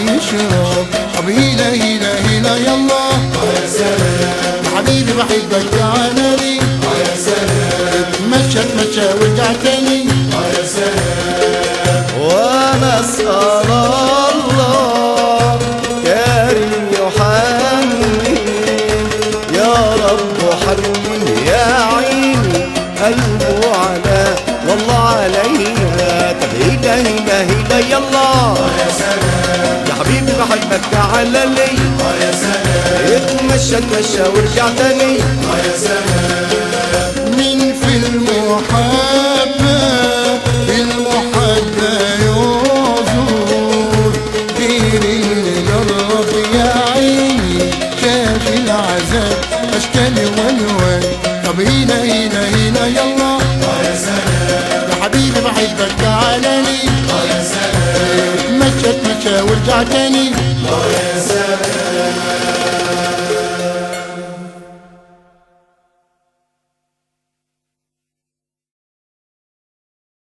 يشرب. طب هيلا هيلا هيلا يلا يا سلام يا حبيبي بحبك تعالى لي يا سلام. اتمشى اتمشى وارجع تاني يا سلام. وانا اسال الله كريم يحنن يا رب حنن يا عيني قلبه على والله عليا. طب هيدا هيدا هيدا يلا يا سلام يا حبيبي بحبك تعالى لي يا سلام. اتمشى اتمشى وارجع تاني يا سلام. من في المحبة يزور غير اللي جرب يا عيني شاف العذاب اشكال والوان. طب هنا هنا هنا يلا يا سلام يا حبيبي بحبك تعالى لي يا سلام. اتمشى اتمشى وارجع تاني يا سلام.